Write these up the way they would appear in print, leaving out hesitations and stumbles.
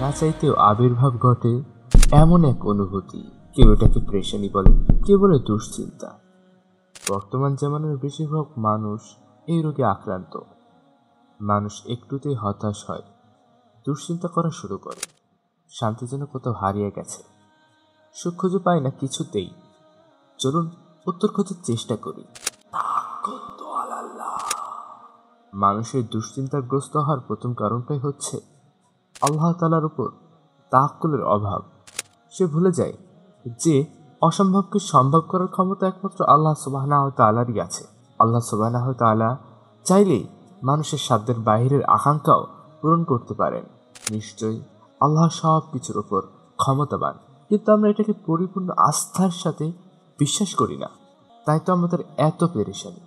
না চাইতেও আবির্ভাব ঘটে এমন এক অনুভূতি। কেউ এটাকে প্রেশানি বলে, কেউ বলে দুশ্চিন্তা। বর্তমান জামানার বেশিরভাগ মানুষ এই রোগে আক্রান্ত। মানুষ একটুতেই হতাশ হয়, দুশ্চিন্তা করা শুরু করে, শান্তি যেন কোথাও হারিয়ে গেছে, সুখ খুঁজে পায় না কিছুতেই। চলুন উত্তর খোঁজার চেষ্টা করি। মানুষের দুশ্চিন্তাগ্রস্ত হওয়ার প্রথম কারণটাই হচ্ছে আল্লাহ তাআলার উপর তাওয়াক্কুলের অভাব। সে ভুলে যায় যে অসম্ভবকে সম্ভব করার ক্ষমতা একমাত্র আল্লাহ সুবহানাহু ওয়া তাআলারই আছে। আল্লাহ সুবহানাহু ওয়া তাআলা চাইলেই মানুষের সাধ্যের বাহিরের আকাঙ্ক্ষাও পূরণ করতে পারেন। নিশ্চয়ই আল্লাহ সব কিছুর উপর ক্ষমতাবান, কিন্তু আমরা এটাকে পরিপূর্ণ আস্থার সাথে বিশ্বাস করি না। তাই তো আমাদের এত পেরেশানি,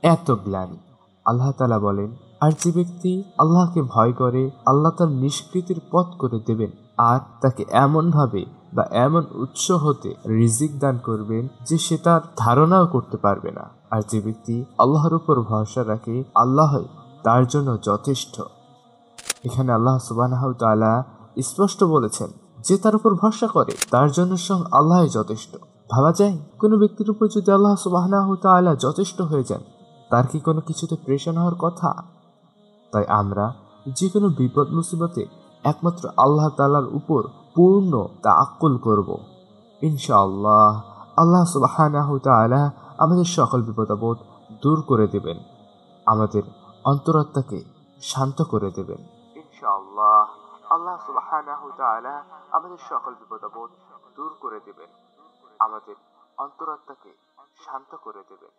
এত গ্লানি। আল্লাহ তাআলা বলেন, আর যে ব্যক্তি আল্লাহকে ভয় করে, আল্লাহ তার নিষ্কৃতির পথ করে দেবেন আর তাকে এমনভাবে বা এমন উৎস হতে রিজিক দান করবেন যে সে তার ধারণাও করতে পারবে না। আর যে ব্যক্তি আল্লাহর উপর ভরসা রাখে, আল্লাহই তার জন্য যথেষ্ট। এখানে আল্লাহ সুবহানাহু ওয়া তাআলা স্পষ্ট বলেছেন যে তার উপর ভরসা করে তার জন্য স্বয়ং আল্লাহই যথেষ্ট। ভাবা যায় কোনো ব্যক্তির উপর যদি আল্লাহ সুবহানাহু ওয়া তাআলা যথেষ্ট হয়ে যান, তার কি কোনো কিছুতে প্রেশান হওয়ার কথা? তাই আমরা যে কোনো বিপদ মুসিবতে একমাত্র আল্লাহ তাআলার উপর পূর্ণ তাআক্কুল করব। ইনশাআল্লাহ আল্লাহ সুবহানাহু ওয়া তাআলা আমাদের সকল বিপদাপদ দূর করে দেবেন, আমাদের অন্তরাত্মাকে শান্ত করে দেবেন। ইনশাআল্লাহ আল্লাহ সুবহানাহু ওয়া তাআলা আমাদের সকল বিপদাপদ দূর করে দেবেন, আমাদের অন্তরাত্মাকে শান্ত করে দেবেন।